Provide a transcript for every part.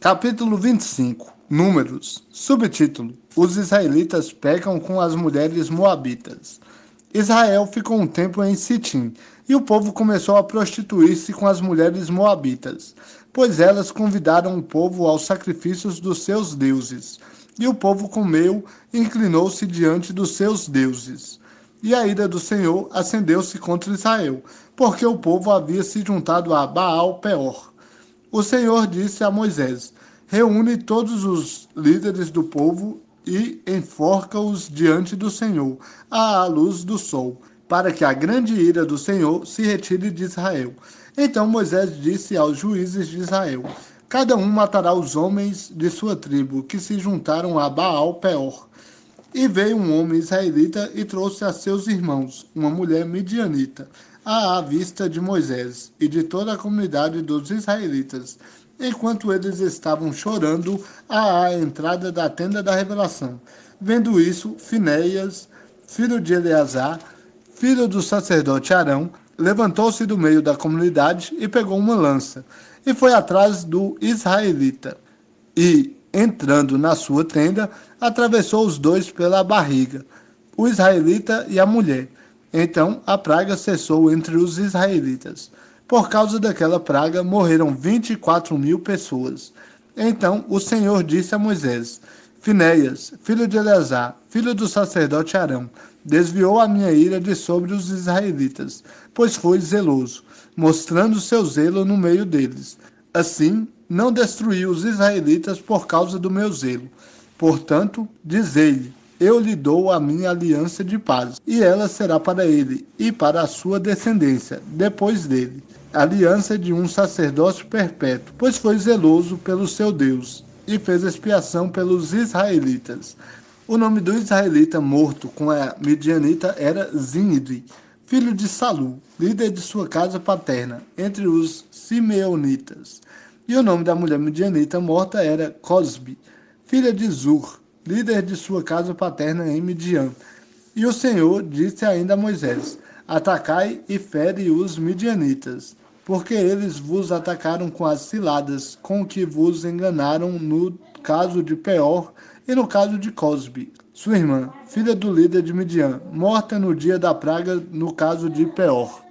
Capítulo 25. Números. Subtítulo: Os israelitas pecam com as mulheres moabitas. Israel ficou um tempo em Sitim, e o povo começou a prostituir-se com as mulheres moabitas, pois elas convidaram o povo aos sacrifícios dos seus deuses. E o povo comeu e inclinou-se diante dos seus deuses. E a ira do Senhor acendeu-se contra Israel, porque o povo havia se juntado a Baal-Peor. O Senhor disse a Moisés: reúne todos os líderes do povo e enforca-os diante do Senhor, à luz do sol, para que a grande ira do Senhor se retire de Israel. Então Moisés disse aos juízes de Israel: cada um matará os homens de sua tribo que se juntaram a Baal-Peor. E veio um homem israelita e trouxe a seus irmãos uma mulher midianita, à vista de Moisés e de toda a comunidade dos israelitas, enquanto eles estavam chorando à entrada da tenda da revelação. Vendo isso, Finéias, filho de Eleazar, filho do sacerdote Arão, levantou-se do meio da comunidade e pegou uma lança, e foi atrás do israelita. E, entrando na sua tenda, atravessou os dois pela barriga, o israelita e a mulher. Então a praga cessou entre os israelitas. Por causa daquela praga, morreram 24.000 pessoas. Então o Senhor disse a Moisés: Finéias, filho de Eleazar, filho do sacerdote Arão, desviou a minha ira de sobre os israelitas, pois foi zeloso, mostrando seu zelo no meio deles. Assim, não destruí os israelitas por causa do meu zelo. Portanto, dizei-lhe: eu lhe dou a minha aliança de paz, e ela será para ele e para a sua descendência, depois dele, aliança de um sacerdócio perpétuo, pois foi zeloso pelo seu Deus, e fez expiação pelos israelitas. O nome do israelita morto com a midianita era Zinri, filho de Salu, líder de sua casa paterna, entre os simeonitas. E o nome da mulher midianita morta era Cosbi, filha de Zur, líder de sua casa paterna em Midian. E o Senhor disse ainda a Moisés: atacai e fere os midianitas, porque eles vos atacaram com as ciladas com que vos enganaram no caso de Peor e no caso de Cosbi, sua irmã, filha do líder de Midian, morta no dia da praga no caso de Peor.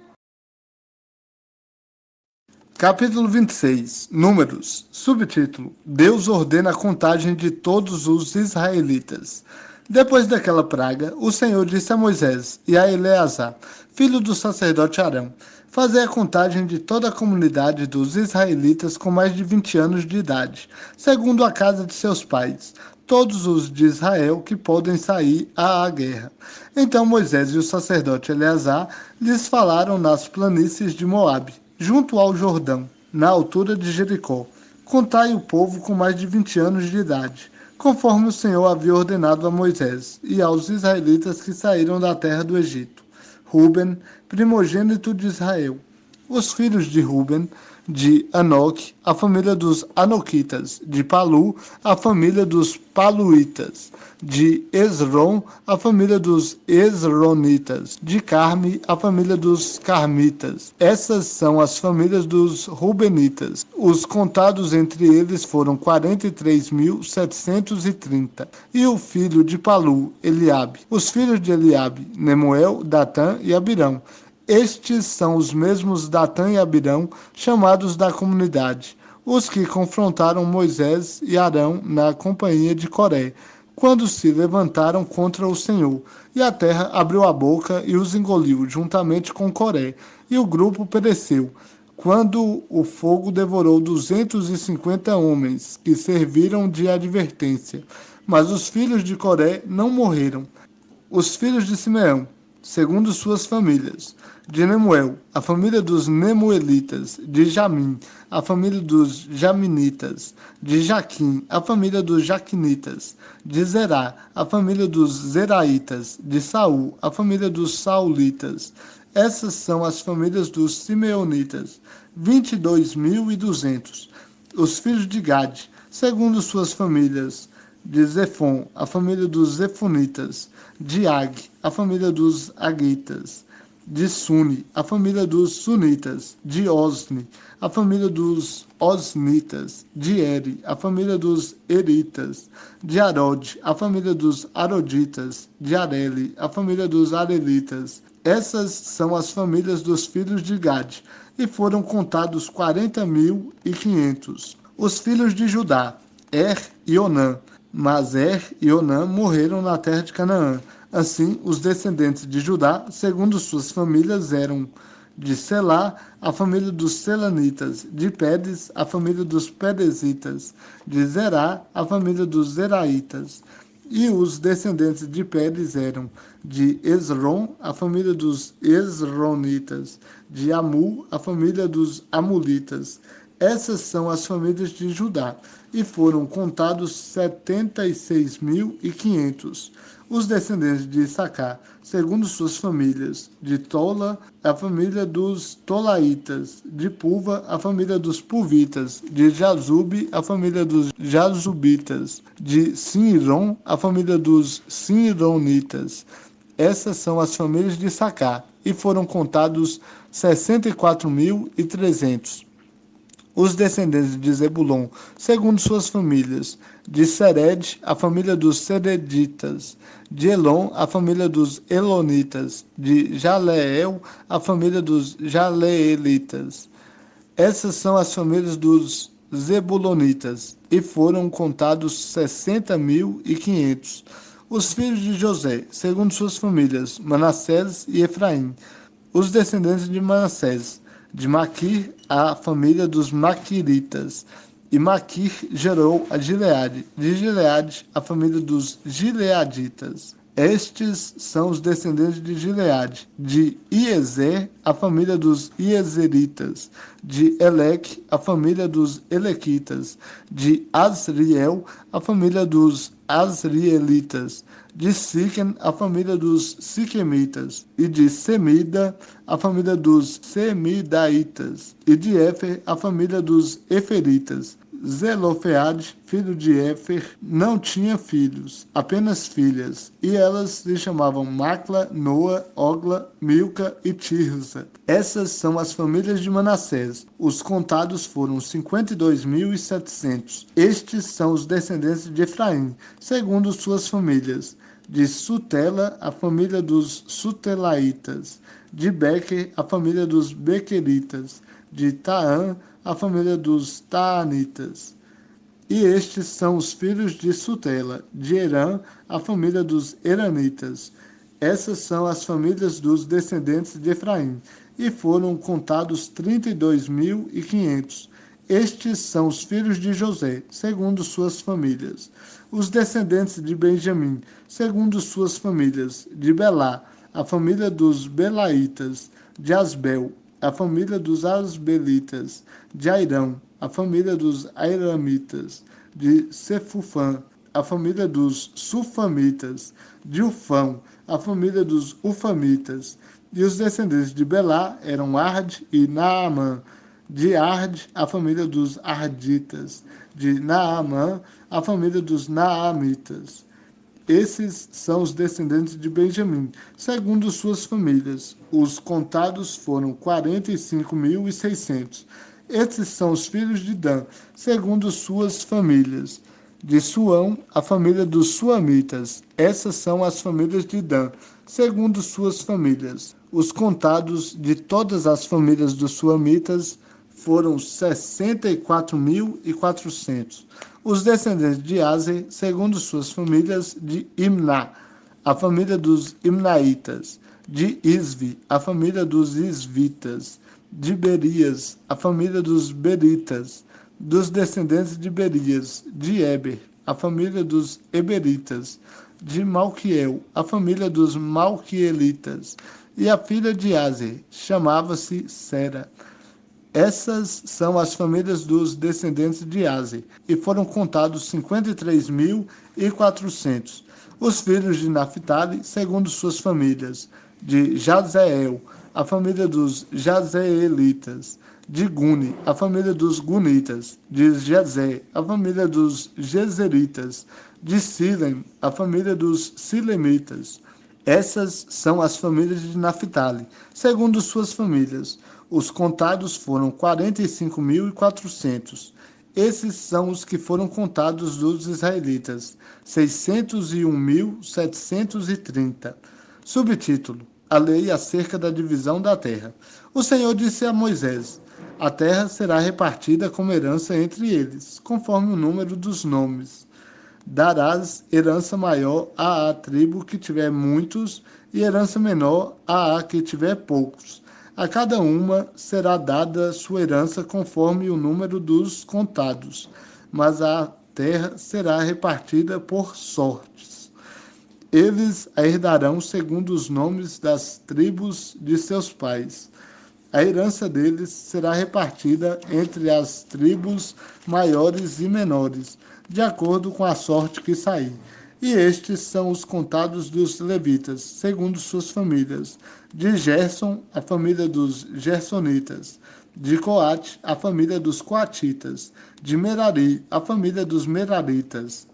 Capítulo 26. Números. Subtítulo: Deus ordena a contagem de todos os israelitas. Depois daquela praga, o Senhor disse a Moisés e a Eleazar, filho do sacerdote Arão: fazei a contagem de toda a comunidade dos israelitas com mais de 20 anos de idade, segundo a casa de seus pais, todos os de Israel que podem sair à guerra. Então Moisés e o sacerdote Eleazar lhes falaram nas planícies de Moabe, junto ao Jordão, na altura de Jericó. Contai o povo com mais de 20 anos de idade, conforme o Senhor havia ordenado a Moisés e aos israelitas que saíram da terra do Egito. Ruben, primogênito de Israel. Os filhos de Ruben: de Anoque, a família dos Anoquitas; de Palu, a família dos Paluitas; de Esrom, a família dos Esronitas; de Carme, a família dos Carmitas. Essas são as famílias dos Rubenitas. Os contados entre eles foram 43.730. E o filho de Palu, Eliabe. Os filhos de Eliabe: Nemuel, Datã e Abirão. Estes são os mesmos Datã e Abirão, chamados da comunidade, os que confrontaram Moisés e Arão na companhia de Coré, quando se levantaram contra o Senhor. E a terra abriu a boca e os engoliu, juntamente com Coré, e o grupo pereceu, quando o fogo devorou 250 homens, que serviram de advertência. Mas os filhos de Coré não morreram. Os filhos de Simeão, segundo suas famílias: de Nemuel, a família dos Nemuelitas; de Jamim, a família dos Jaminitas; de Jaquim, a família dos Jaquinitas; de Zerá, a família dos Zeraitas; de Saul, a família dos Saulitas. Essas são as famílias dos Simeonitas, 22.200. Os filhos de Gade, segundo suas famílias: de Zefon, a família dos Zefonitas; de Ag, a família dos Agitas; De Suni, a família dos Sunitas. De Osni, a família dos Osnitas. De Eri, a família dos Eritas. De Arod, a família dos Aroditas. De Areli, a família dos Arelitas. Essas são as famílias dos filhos de Gade, e foram contados 40.500. Os filhos de Judá, e Onã. Mas e Onã morreram na terra de Canaã. Assim, os descendentes de Judá, segundo suas famílias, eram de Selá, a família dos Selanitas, de Pedes, a família dos Pedezitas, de Zerá, a família dos Zeraitas. E os descendentes de Pedes eram de Esrom, a família dos Esronitas, de Amu, a família dos Amulitas. Essas são as famílias de Judá, e foram contados 76.500. Os descendentes de Issacar, segundo suas famílias, de Tola, a família dos Tolaitas, de Puva, a família dos Puvitas, de Jazube, a família dos Jazubitas, de Sinron, a família dos Sinronitas. Essas são as famílias de Issacar, e foram contados 64.300. Os descendentes de Zebulon, segundo suas famílias, de Sered, a família dos Sereditas, de Elon, a família dos Elonitas, de Jaleel, a família dos Jaleelitas. Essas são as famílias dos Zebulonitas, e foram contados 60.500. Os filhos de José, segundo suas famílias, Manassés e Efraim. Os descendentes de Manassés, de Maquir, a família dos Maquiritas. E Maquir gerou a Gileade. De Gileade, a família dos Gileaditas. Estes são os descendentes de Gileade. De Iezer, a família dos Iezeritas. De Eleque, a família dos Elequitas. De Asriel, a família dos Asrielitas. De Siquem, a família dos Siquemitas. E de Semida, a família dos Semidaitas. E de Éfer, a família dos Eferitas. Zelofeade, filho de Éfer, não tinha filhos, apenas filhas, e elas se chamavam Macla, Noa, Ogla, Milca e Tirza. Essas são as famílias de Manassés. Os contados foram 52.700. Estes são os descendentes de Efraim, segundo suas famílias. De Sutela, a família dos Sutelaitas. De Bequer, a família dos Bequeritas. De Taã, a família dos Taanitas. E estes são os filhos de Sutela, de Herã, a família dos Heranitas. Essas são as famílias dos descendentes de Efraim, e foram contados 32.500. Estes são os filhos de José, segundo suas famílias. Os descendentes de Benjamim, segundo suas famílias, de Belá, a família dos Belaitas, de Asbel, a família dos Asbelitas, de Airão, a família dos Airamitas, de Sefufã, a família dos Sufamitas, de Ufão, a família dos Ufamitas. E os descendentes de Belá eram Ard e Naamã. De Ard, a família dos Arditas. De Naamã, a família dos Naamitas. Esses são os descendentes de Benjamim, segundo suas famílias. Os contados foram 45.600. Esses são os filhos de Dan, segundo suas famílias. De Suão, a família dos Suamitas. Essas são as famílias de Dan, segundo suas famílias. Os contados de todas as famílias dos Suamitas foram 64.400. Os descendentes de Aser, segundo suas famílias, de Imná, a família dos Imnaitas. De Isvi, a família dos Isvitas. De Berias, a família dos Beritas. Dos descendentes de Berias. De Eber, a família dos Eberitas. De Malquiel, a família dos Malquielitas. E a filha de Aser chamava-se Sera. Essas são as famílias dos descendentes de Aser, e foram contados 53.400. Os filhos de Naphtali, segundo suas famílias, de Jazeel, a família dos Jazeelitas. De Guni, a família dos Gunitas. De Jezé, a família dos Jezeritas. De Silem, a família dos Silemitas. Essas são as famílias de Naphtali, segundo suas famílias. Os contados foram 45.400. Esses são os que foram contados dos israelitas, 601.730. Subtítulo: A lei acerca da divisão da terra. O Senhor disse a Moisés: A terra será repartida como herança entre eles, conforme o número dos nomes. Darás herança maior à tribo que tiver muitos, e herança menor à que tiver poucos. A cada uma será dada sua herança conforme o número dos contados, mas a terra será repartida por sortes. Eles a herdarão segundo os nomes das tribos de seus pais. A herança deles será repartida entre as tribos maiores e menores, de acordo com a sorte que sair. E estes são os contados dos levitas, segundo suas famílias. De Gerson, a família dos Gersonitas. De Coate, a família dos Coatitas. De Merari, a família dos Meraritas.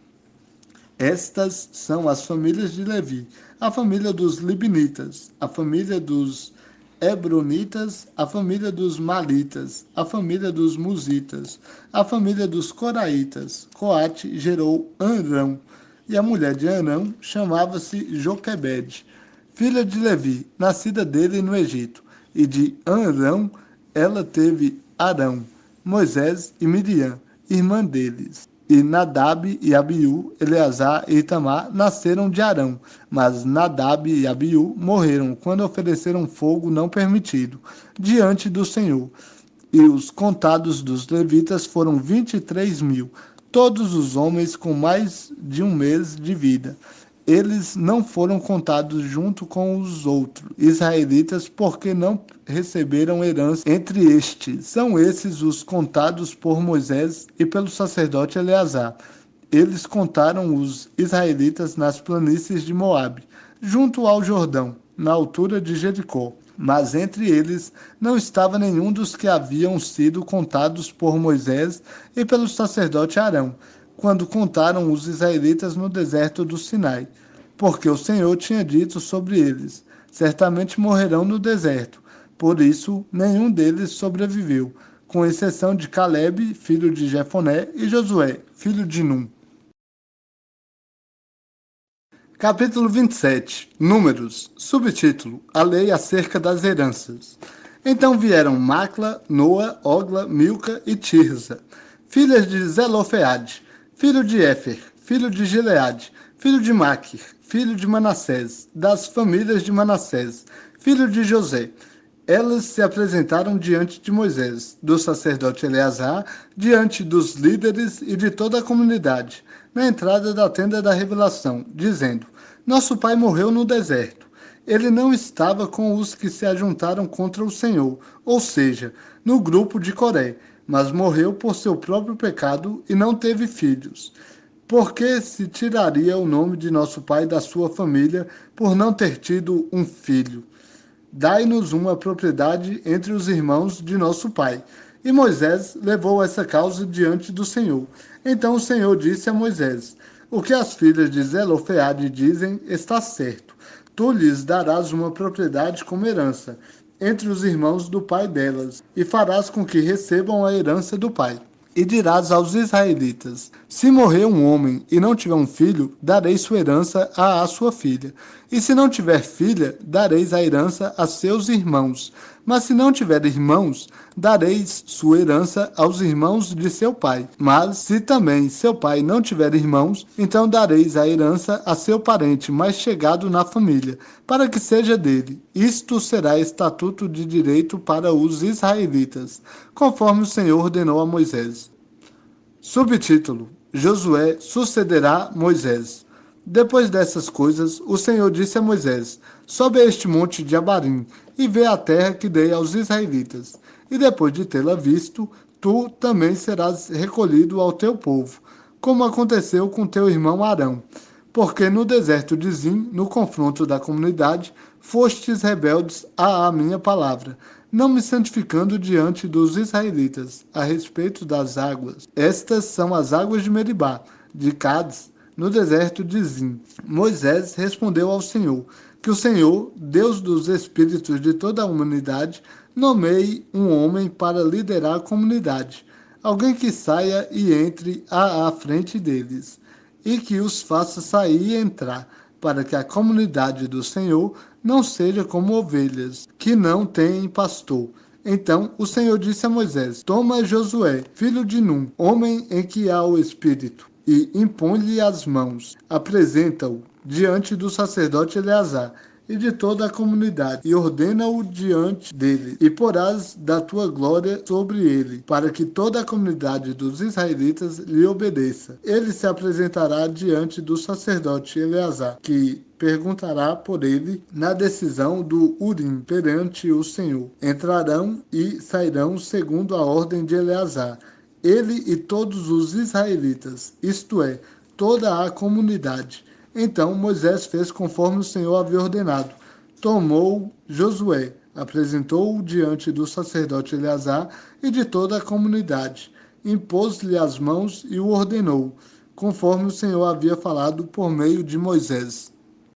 Estas são as famílias de Levi, a família dos Libnitas, a família dos Hebronitas, a família dos Malitas, a família dos Musitas, a família dos Coraitas. Coate gerou Anrão, e a mulher de Anrão chamava-se Joquebede, filha de Levi, nascida dele no Egito. E de Anrão ela teve Arão, Moisés e Miriam, irmã deles. E Nadab e Abiú, Eleazar e Itamar nasceram de Arão, mas Nadab e Abiú morreram quando ofereceram fogo não permitido diante do Senhor. E os contados dos levitas foram 23.000, todos os homens com mais de um mês de vida. Eles não foram contados junto com os outros israelitas, porque não receberam herança entre estes. São esses os contados por Moisés e pelo sacerdote Eleazar. Eles contaram os israelitas nas planícies de Moabe, junto ao Jordão, na altura de Jericó. Mas entre eles não estava nenhum dos que haviam sido contados por Moisés e pelo sacerdote Arão, quando contaram os israelitas no deserto do Sinai, porque o Senhor tinha dito sobre eles: certamente morrerão no deserto. Por isso, nenhum deles sobreviveu, com exceção de Calebe, filho de Jefoné, e Josué, filho de Num. Capítulo 27. Números. Subtítulo: A lei acerca das heranças. Então vieram Macla, Noa, Ogla, Milca e Tirza, filhas de Zelofeade, filho de Éfer, filho de Gileade, filho de Maquir, filho de Manassés, das famílias de Manassés, filho de José. Elas se apresentaram diante de Moisés, do sacerdote Eleazar, diante dos líderes e de toda a comunidade, na entrada da tenda da revelação, dizendo: Nosso pai morreu no deserto. Ele não estava com os que se ajuntaram contra o Senhor, ou seja, no grupo de Coré, mas morreu por seu próprio pecado e não teve filhos. Por que se tiraria o nome de nosso pai da sua família por não ter tido um filho? Dai-nos uma propriedade entre os irmãos de nosso pai. E Moisés levou essa causa diante do Senhor. Então o Senhor disse a Moisés: O que as filhas de Zelofeade dizem está certo. Tu lhes darás uma propriedade como herança entre os irmãos do pai delas, e farás com que recebam a herança do pai. E dirás aos israelitas: Se morrer um homem e não tiver um filho, dareis sua herança à sua filha. E se não tiver filha, dareis a herança a seus irmãos. Mas se não tiver irmãos, dareis sua herança aos irmãos de seu pai. Mas se também seu pai não tiver irmãos, então dareis a herança a seu parente mais chegado na família, para que seja dele. Isto será estatuto de direito para os israelitas, conforme o Senhor ordenou a Moisés. Subtítulo: Josué sucederá Moisés. Depois dessas coisas, o Senhor disse a Moisés: Sobe a este monte de Abarim, e vê a terra que dei aos israelitas. E depois de tê-la visto, tu também serás recolhido ao teu povo, como aconteceu com teu irmão Arão. Porque no deserto de Zim, no confronto da comunidade, fostes rebeldes à minha palavra, não me santificando diante dos israelitas, a respeito das águas. Estas são as águas de Meribá, de Cades, no deserto de Zim. Moisés respondeu ao Senhor, que o Senhor, Deus dos espíritos de toda a humanidade, nomeie um homem para liderar a comunidade, alguém que saia e entre à frente deles, e que os faça sair e entrar, para que a comunidade do Senhor não seja como ovelhas, que não têm pastor. Então o Senhor disse a Moisés: Toma Josué, filho de Num, homem em que há o Espírito, e impõe-lhe as mãos. Apresenta-o diante do sacerdote Eleazar e de toda a comunidade, e ordena-o diante dele, e porás da tua glória sobre ele, para que toda a comunidade dos israelitas lhe obedeça. Ele se apresentará diante do sacerdote Eleazar, que perguntará por ele na decisão do Urim perante o Senhor. Entrarão e sairão segundo a ordem de Eleazar, ele e todos os israelitas, isto é, toda a comunidade. Então Moisés fez conforme o Senhor havia ordenado. Tomou Josué, apresentou-o diante do sacerdote Eleazar e de toda a comunidade. Impôs-lhe as mãos e o ordenou, conforme o Senhor havia falado por meio de Moisés.